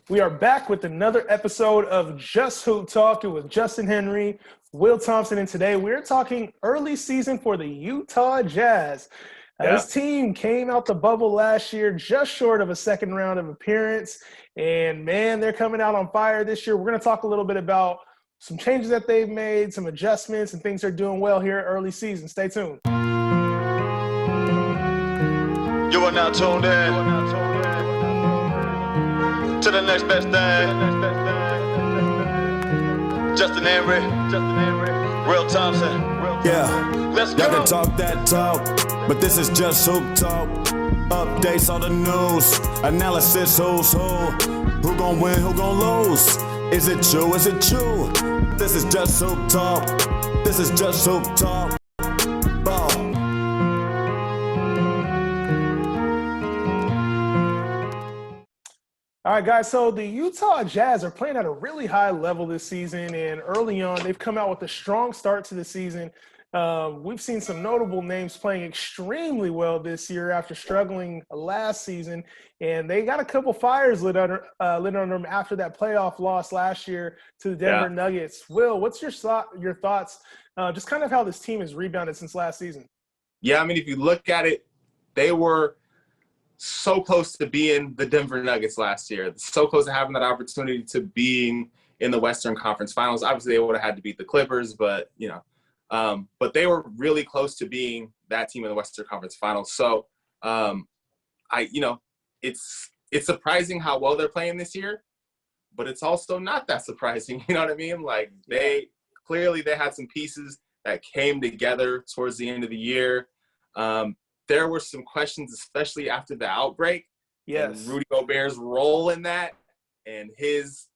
We are back with another episode of Just Hoop Talk with Justin Henry, Will Thompson, and today we're talking early season for the Utah Jazz. This team came out the bubble last year just short of a second round of appearance, and man, they're coming out on fire this year. We're going to talk a little bit about some changes that they've made, some adjustments, and things they're doing well here early season. Stay tuned. You are now tuned in to the next best thing. Justin Henry, Will Thompson. Yeah, Let's go. y'all can talk that talk, but this is just hoop talk. Updates on the news, analysis who's who gon' win, who gon' lose. Is it true? Is it true? This is just hoop talk. This is just hoop talk. Ball. All right, guys, so the Utah Jazz are playing at a really high level this season, and early on, they've come out with a strong start to the season. We've seen some notable names playing extremely well this year after struggling last season, and they got a couple fires lit under them after that playoff loss last year to the Denver Nuggets. Will, what's your thoughts, just kind of how this team has rebounded since last season? Yeah, I mean, if you look at it, they were so close to being the Denver Nuggets last year, so close to having that opportunity to being in the Western Conference Finals. Obviously, they would have had to beat the Clippers, but but they were really close to being that team in the Western Conference Finals. So, it's surprising how well they're playing this year, but it's also not that surprising. You know what I mean? Like they had some pieces that came together towards the end of the year. There were some questions, especially after the outbreak. Yes. And Rudy Gobert's role in that and his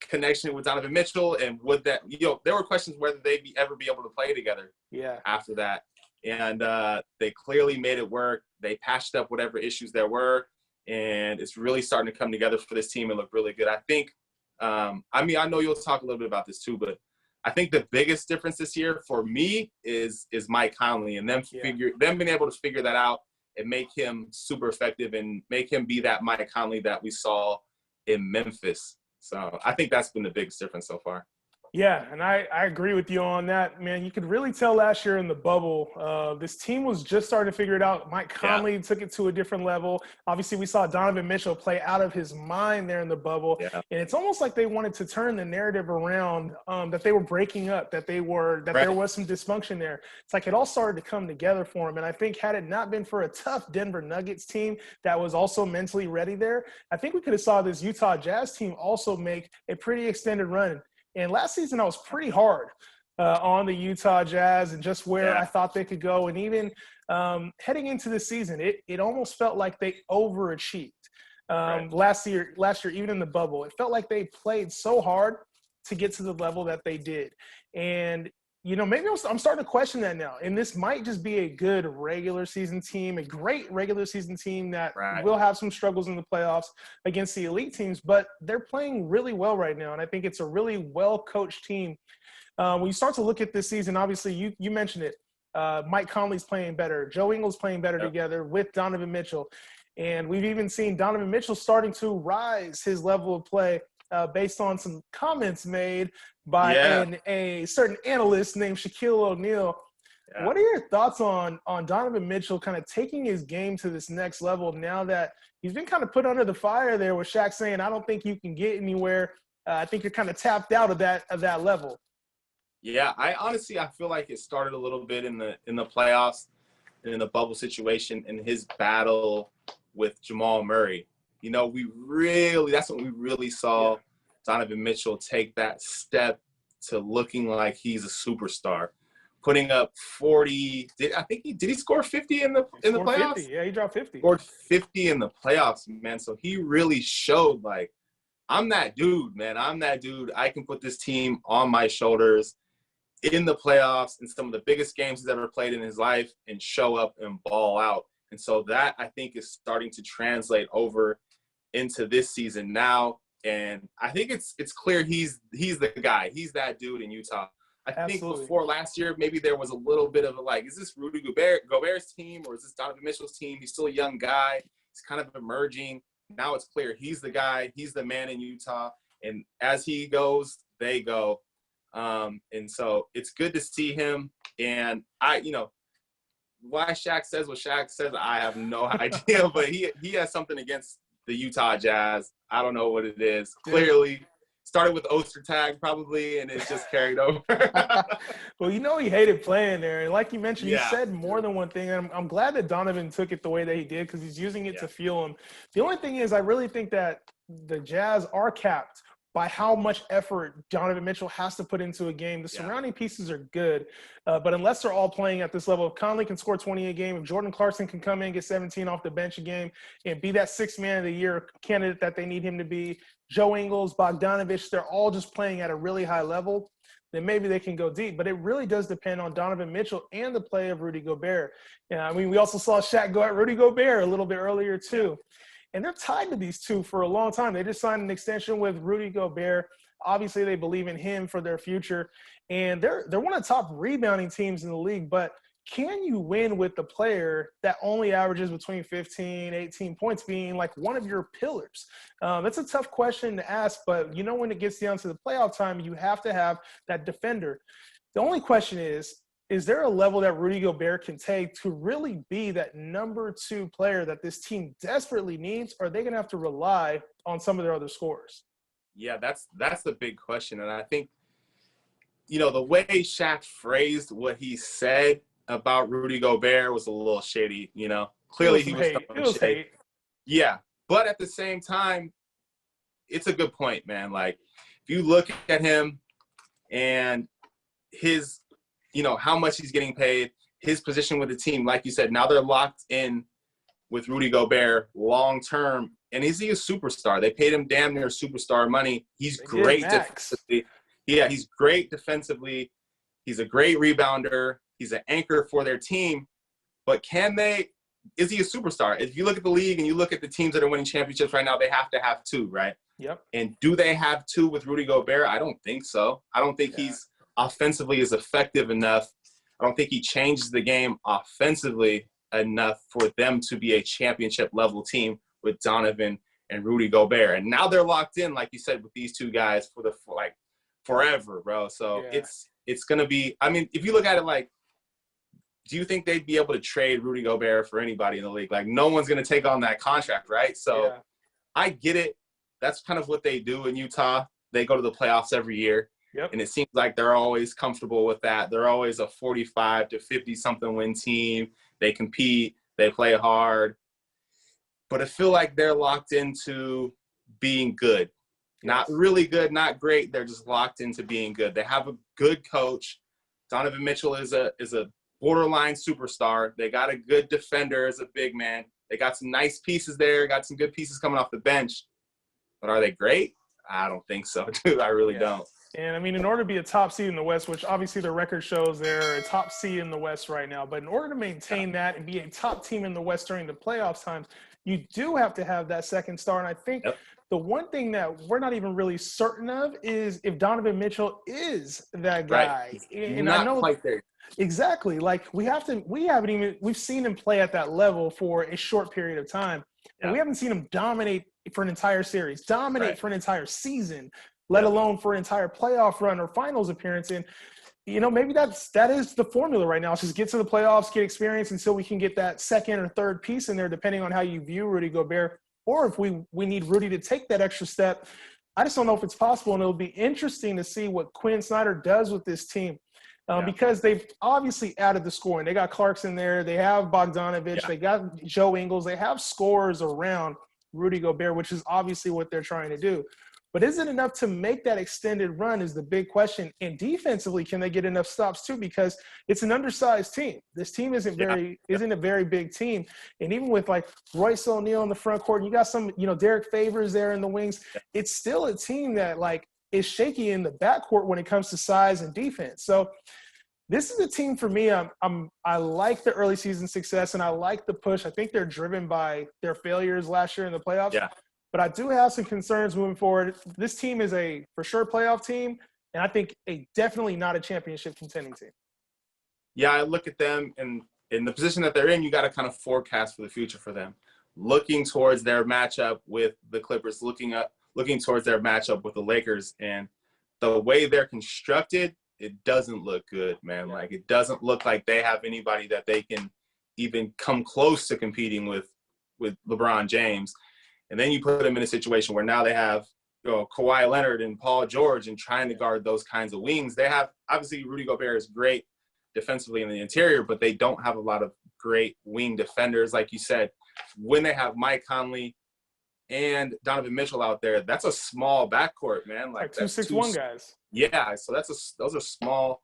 connection with Donovan Mitchell, and would that, there were questions whether they'd ever be able to play together after that. And they clearly made it work. They patched up whatever issues there were, and it's really starting to come together for this team and look really good. I think, I know you'll talk a little bit about this too, but I think the biggest difference this year for me is Mike Conley, and them being able to figure that out and make him super effective and make him be that Mike Conley that we saw in Memphis. So I think that's been the biggest difference so far. Yeah, and I agree with you on that, man. You could really tell last year in the bubble, this team was just starting to figure it out. Mike Conley took it to a different level. Obviously, we saw Donovan Mitchell play out of his mind there in the bubble. Yeah. And it's almost like they wanted to turn the narrative around, that they were breaking up, that there was some dysfunction there. It's like it all started to come together for him. And I think had it not been for a tough Denver Nuggets team that was also mentally ready there, I think we could have saw this Utah Jazz team also make a pretty extended run. And last season, I was pretty hard on the Utah Jazz and just where I thought they could go. And even heading into this season, it almost felt like they overachieved. Last year, even in the bubble, it felt like they played so hard to get to the level that they did. And, maybe I'm starting to question that now. And this might just be a good regular season team, a great regular season team that will have some struggles in the playoffs against the elite teams, but they're playing really well right now. And I think it's a really well-coached team. When you start to look at this season, obviously you mentioned it. Mike Conley's playing better. Joe Ingles playing better together with Donovan Mitchell. And we've even seen Donovan Mitchell starting to rise his level of play based on some comments made by a certain analyst named Shaquille O'Neal. Yeah. What are your thoughts on Donovan Mitchell kind of taking his game to this next level now that he's been kind of put under the fire there with Shaq saying, I don't think you can get anywhere. I think you're kind of tapped out of that level. Yeah, I feel like it started a little bit in the playoffs and in the bubble situation in his battle with Jamal Murray. That's when we really saw Donovan Mitchell take that step to looking like he's a superstar, putting up 40. Did he score 50 in the playoffs? 50. Yeah, he dropped 50. Scored 50 in the playoffs, man. So he really showed, like, I'm that dude, man. I'm that dude. I can put this team on my shoulders in the playoffs in some of the biggest games he's ever played in his life and show up and ball out. And so that, I think, is starting to translate over into this season now. And I think it's clear he's the guy. He's that dude in Utah. I think before last year, maybe there was a little bit of is this Rudy Gobert's team or is this Donovan Mitchell's team? He's still a young guy. He's kind of emerging. now it's clear he's the guy, he's the man in Utah, and as he goes, they go. And so it's good to see him. And why Shaq says what Shaq says, I have no idea, but he has something against the Utah Jazz. I don't know what it is. Clearly started with Ostertag probably, and it's just carried over. Well, he hated playing there. And like you mentioned, he said more than one thing. And I'm glad that Donovan took it the way that he did because he's using it to fuel him. The only thing is I really think that the Jazz are capped by how much effort Donovan Mitchell has to put into a game. The surrounding pieces are good, but unless they're all playing at this level, if Conley can score 20 a game, if Jordan Clarkson can come in, get 17 off the bench a game, and be that sixth man of the year candidate that they need him to be, Joe Ingles, Bogdanovich, they're all just playing at a really high level, then maybe they can go deep. But it really does depend on Donovan Mitchell and the play of Rudy Gobert. We also saw Shaq go at Rudy Gobert a little bit earlier too. And they're tied to these two for a long time. They just signed an extension with Rudy Gobert. Obviously, they believe in him for their future. And they're one of the top rebounding teams in the league. But can you win with the player that only averages between 15, 18 points being like one of your pillars? That's a tough question to ask. But, when it gets down to the playoff time, you have to have that defender. The only question is there a level that Rudy Gobert can take to really be that number 2 player that this team desperately needs? Or are they going to have to rely on some of their other scorers? Yeah, that's the big question. And I think, the way Shaq phrased what he said about Rudy Gobert was a little shady, Clearly he was shady. Yeah, but at the same time, it's a good point, man. Like, if you look at him and his – how much he's getting paid, his position with the team. Like you said, now they're locked in with Rudy Gobert long-term. And is he a superstar? They paid him damn near superstar money. He's great defensively. Yeah, he's great defensively. He's a great rebounder. He's an anchor for their team. But is he a superstar? If you look at the league and you look at the teams that are winning championships right now, they have to have 2, right? Yep. And do they have 2 with Rudy Gobert? I don't think so. I don't think he's offensively is effective enough. I don't think he changes the game offensively enough for them to be a championship level team with Donovan and Rudy Gobert. And now they're locked in, like you said, with these 2 guys for forever, bro. So it's going to be, if you look at it do you think they'd be able to trade Rudy Gobert for anybody in the league? Like, no one's going to take on that contract, right? So I get it. That's kind of what they do in Utah. They go to the playoffs every year. Yep. And it seems like they're always comfortable with that. They're always a 45 to 50-something win team. They compete. They play hard. But I feel like they're locked into being good. Not really good, not great. They're just locked into being good. They have a good coach. Donovan Mitchell is a borderline superstar. They got a good defender as a big man. They got some nice pieces there. Got some good pieces coming off the bench. But are they great? I don't think so, dude. I really don't. And, in order to be a top seed in the West, which obviously the record shows they're a top seed in the West right now, but in order to maintain that and be a top team in the West during the playoffs times, you do have to have that second star. And I think the one thing that we're not even really certain of is if Donovan Mitchell is that guy. Right. And not I know quite there. Exactly. Like we've seen him play at that level for a short period of time. And we haven't seen him dominate for an entire series, for an entire season, let alone for an entire playoff run or finals appearance. And, maybe that is the formula right now. It's just get to the playoffs, get experience until we can get that second or third piece in there, depending on how you view Rudy Gobert. Or if we need Rudy to take that extra step. I just don't know if it's possible. And it'll be interesting to see what Quinn Snyder does with this team. Because they've obviously added the scoring. They got Clarkson there. They have Bogdanovich. They got Joe Ingles. They have scorers around Rudy Gobert, which is obviously what they're trying to do. But is it enough to make that extended run is the big question. And defensively, can they get enough stops too? Because it's an undersized team. This team isn't a very big team. And even with Royce O'Neal in the front court, and you got some, Derek Favors there in the wings. It's still a team that is shaky in the backcourt when it comes to size and defense. So this is a team for me. I like the early season success and I like the push. I think they're driven by their failures last year in the playoffs. Yeah. But I do have some concerns moving forward. This team is a for sure playoff team, and I think definitely not a championship contending team. Yeah, I look at them and in the position that they're in, you got to kind of forecast for the future for them. looking towards their matchup with the Clippers, looking towards their matchup with the Lakers, and the way they're constructed, it doesn't look good, man. Like, it doesn't look like they have anybody that they can even come close to competing with LeBron James. And then you put them in a situation where now they have, Kawhi Leonard and Paul George, and trying to guard those kinds of wings. They have, obviously, Rudy Gobert is great defensively in the interior, but they don't have a lot of great wing defenders. Like you said, when they have Mike Conley and Donovan Mitchell out there, that's a small backcourt, man. Like 2-6-1 guys. Yeah, so those are small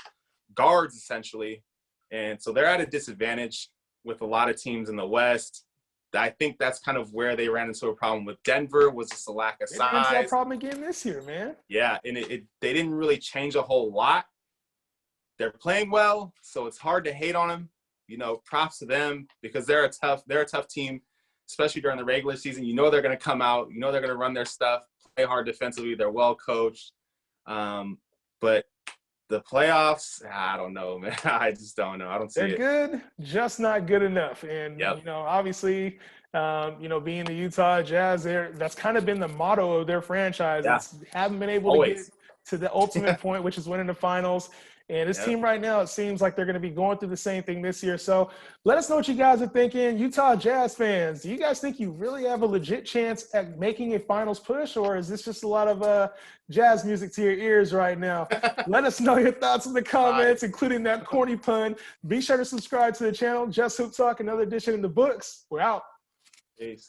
guards essentially, and so they're at a disadvantage with a lot of teams in the West. I think that's kind of where they ran into a problem with Denver, was just a lack of size. They ran into that problem again this year, man. Yeah, and they didn't really change a whole lot. They're playing well, so it's hard to hate on them. Props to them, because they're a tough team, especially during the regular season. They're going to come out. They're going to run their stuff, play hard defensively. They're well coached. But the playoffs, I don't know, man. I just don't know. I don't see it. They're good, just not good enough. And, obviously, being the Utah Jazz, that's kind of been the motto of their franchise. Yeah. Haven't been able to get to the ultimate point, which is winning the finals. And this team right now, it seems like they're going to be going through the same thing this year. So let us know what you guys are thinking. Utah Jazz fans, do you guys think you really have a legit chance at making a finals push, or is this just a lot of jazz music to your ears right now? Let us know your thoughts in the comments, including that corny pun. Be sure to subscribe to the channel. Just Hoop Talk, another edition in the books. We're out. Peace.